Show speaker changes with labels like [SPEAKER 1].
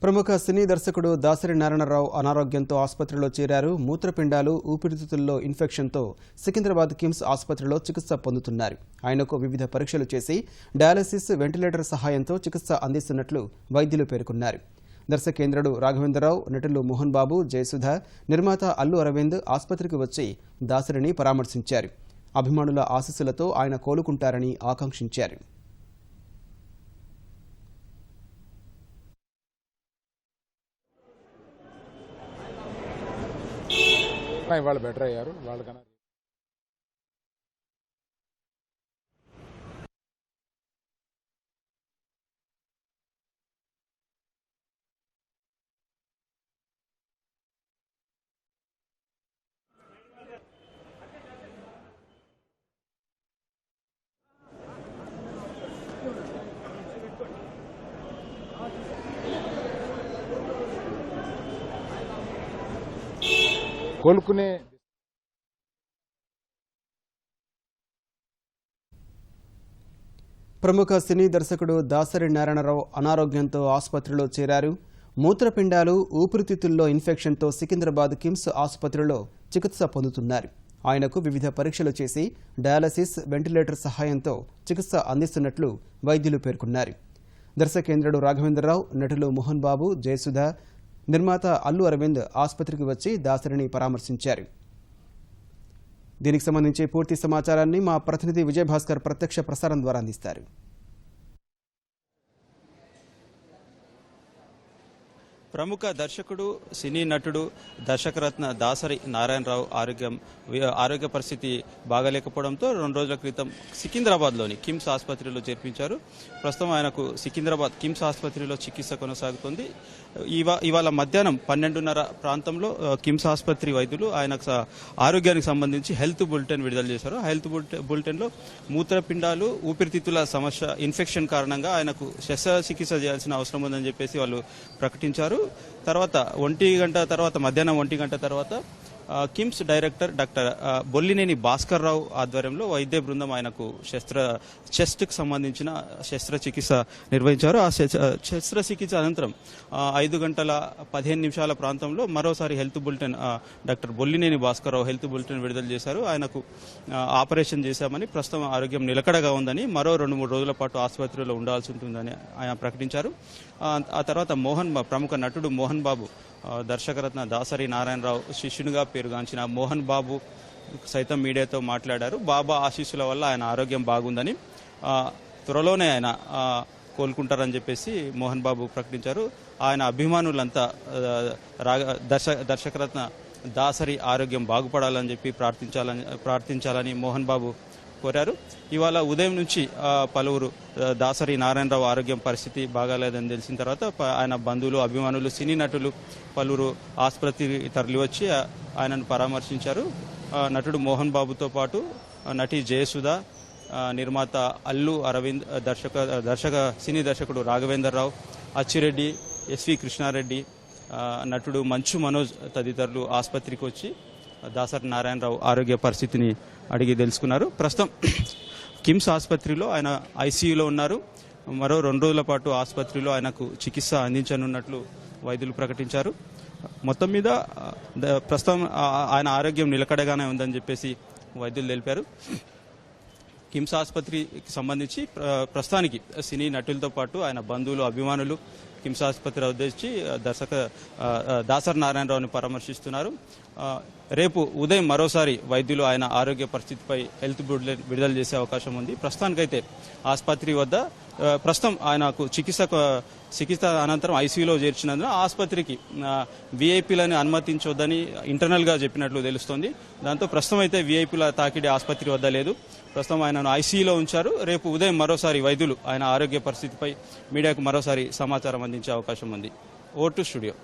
[SPEAKER 1] ప్రముఖ సినీ దర్శకుడు దాసరి నారాయణరావు అనారోగ్యంతో ఆసుపత్రిలో చేరారు. మూత్రపిండాలు, ఊపిరితిత్తుల్లో ఇన్ఫెక్షన్తో సికింద్రాబాద్ కిమ్స్ ఆసుపత్రిలో చికిత్స పొందుతున్నారు. ఆయనకు వివిధ పరీక్షలు చేసి డయాలసిస్, వెంటిలేటర్ సహాయంతో చికిత్స అందిస్తున్నట్లు వైద్యులు పేర్కొన్నారు. దర్శకేంద్రుడు రాఘవేంద్రరావు, నటులు మోహన్ బాబు, జయసుధ, నిర్మాత అల్లు అరవింద్ ఆసుపత్రికి వచ్చి దాసరిని పరామర్శించారు. అభిమానుల ఆశీస్సులతో ఆయన కోలుకుంటారని ఆకాంక్షించారు.
[SPEAKER 2] ఇవాళ బెటర్ అయ్యారు. వాళ్ళకన్నా కోలుకునే
[SPEAKER 1] ప్రముఖ సినీ దర్శకుడు దాసరి నారాయణరావు అనారోగ్యంతో ఆసుపత్రిలో చేరారు. మూత్రపిండాలు, ఊపిరితిత్తుల్లో ఇన్ఫెక్షన్తో సికింద్రాబాద్ కిమ్స్ ఆసుపత్రిలో చికిత్స పొందుతున్నారు. ఆయనకు వివిధ పరీక్షలు చేసి డయాలసిస్, వెంటిలేటర్ సహాయంతో చికిత్స అందిస్తున్నట్లు వైద్యులు పేర్కొన్నారు. దర్శకేంద్రుడు రాఘవేంద్రరావు, నటులు మోహన్ బాబు, జయసుధ, నిర్మాత అల్లు అరవింద్ ఆసుపత్రికి వచ్చి దాసరిని పరామర్శించారు. దీనికి సంబంధించి పూర్తి సమాచారాన్ని మా ప్రతినిధి విజయభాస్కర్ ప్రత్యక్ష ప్రసారం ద్వారా అందిస్తారు.
[SPEAKER 3] ప్రముఖ దర్శకుడు, సినీ నటుడు, దర్శకరత్న దాసరి నారాయణరావు ఆరోగ్య పరిస్థితి బాగాలేకపోవడంతో 2 రోజుల క్రితం సికింద్రాబాద్లోని కిమ్స్ ఆసుపత్రిలో చేర్పించారు. ప్రస్తుతం ఆయనకు సికింద్రాబాద్ కిమ్స్ ఆసుపత్రిలో చికిత్స కొనసాగుతుంది. ఇవాళ మధ్యాహ్నం 12:30 ప్రాంతంలో కిమ్స్ ఆసుపత్రి వైద్యులు ఆయనకు ఆరోగ్యానికి సంబంధించి హెల్త్ బులెటిన్ విడుదల చేశారు. ఆ హెల్త్ బులెటిన్లో మూత్రపిండాలు, ఊపిరితిత్తుల సమస్య, ఇన్ఫెక్షన్ కారణంగా ఆయనకు శస్త్రచికిత్స చేయాల్సిన అవసరం ఉందని చెప్పేసి వాళ్ళు ప్రకటించారు. తర్వాత మధ్యాహ్నం 1 గంట తర్వాత కిమ్స్ డైరెక్టర్ డాక్టర్ బొల్లినేని భాస్కర్ రావు ఆధ్వర్యంలో వైద్య బృందం ఆయనకు చెస్ట్కి సంబంధించిన శస్త్రచికిత్స నిర్వహించారు. ఆ శస్త్రచికిత్స అనంతరం 5:15 ప్రాంతంలో మరోసారి health bulletin doctor Bollineni Bhaskar Rao health bulletin విడుదల చేశారు. ఆయనకు ఆపరేషన్ చేశామని, ప్రస్తుతం ఆరోగ్యం నిలకడగా ఉందని, మరో 2-3 రోజుల పాటు ఆసుపత్రిలో ఉండాల్సి ఉంటుందని ఆయన ప్రకటించారు. ఆ తర్వాత ప్రముఖ నటుడు మోహన్ బాబు, దర్శకరత్న దాసరి నారాయణరావు శిష్యునిగా పేరుగాంచిన మోహన్ బాబు సైతం మీడియాతో మాట్లాడారు. బాబా ఆశీస్సుల వల్ల ఆయన ఆరోగ్యం బాగుందని, త్వరలోనే ఆయన కోలుకుంటారని చెప్పేసి మోహన్ బాబు ప్రకటించారు. ఆయన అభిమానులంతా దర్శకరత్న దాసరి ఆరోగ్యం బాగుపడాలని చెప్పి ప్రార్థించాలని మోహన్ బాబు కోరారు. ఇవాళ ఉదయం నుంచి పలువురు దాసరి నారాయణరావు ఆరోగ్యం పరిస్థితి బాగాలేదని తెలిసిన తర్వాత ఆయన బంధువులు, అభిమానులు, సినీ నటులు పలువురు ఆసుపత్రికి తరలివచ్చి ఆయనను పరామర్శించారు. నటుడు మోహన్ బాబుతో పాటు నటి జయసుధ, నిర్మాత అల్లు అరవింద్, సినీ దర్శకుడు రాఘవేంద్రరావు, అచ్చిరెడ్డి, ఎస్వి కృష్ణారెడ్డి, నటుడు మంచు మనోజ్ తదితరులు ఆసుపత్రికి వచ్చి దాసరి నారాయణరావు ఆరోగ్య పరిస్థితిని అడిగి తెలుసుకున్నారు. ప్రస్తుతం కిమ్స్ ఆసుపత్రిలో ఆయన ఐసీయూలో ఉన్నారు. మరో 2 రోజుల పాటు ఆసుపత్రిలో ఆయనకు చికిత్స అందించనున్నట్లు వైద్యులు ప్రకటించారు. మొత్తం మీద ప్రస్తుతం ఆయన ఆరోగ్యం నిలకడగానే ఉందని చెప్పేసి వైద్యులు తెలిపారు. కిమ్స్ ఆసుపత్రికి సంబంధించి ప్రస్తుతానికి సినీ నటులతో పాటు ఆయన బంధువులు, అభిమానులు కిమ్స్ ఆసుపత్రి ఉద్దేశించి దాసరి నారాయణరావుని పరామర్శిస్తున్నారు. రేపు ఉదయం మరోసారి వైద్యులు ఆయన ఆరోగ్య పరిస్థితిపై హెల్త్ బులెటిన్ విడుదల చేసే అవకాశం ఉంది. ప్రస్తుతానికైతే ఆసుపత్రి వద్ద ప్రస్తుతం ఆయనకు చికిత్స అనంతరం ఐసీయూలో చేర్చినందున ఆసుపత్రికి వీఐపీలను అనుమతించొద్దని ఇంటర్నల్గా చెప్పినట్లు తెలుస్తోంది. దాంతో ప్రస్తుతం అయితే వీఐపీల తాకిడి ఆసుపత్రి వద్ద లేదు. ప్రస్తుతం ఆయనను ఐసీయూలో ఉంచారు. రేపు ఉదయం మరోసారి వైద్యులు ఆయన ఆరోగ్య పరిస్థితిపై మీడియాకు మరోసారి సమాచారం అందించే అవకాశం ఉంది. Vote studio.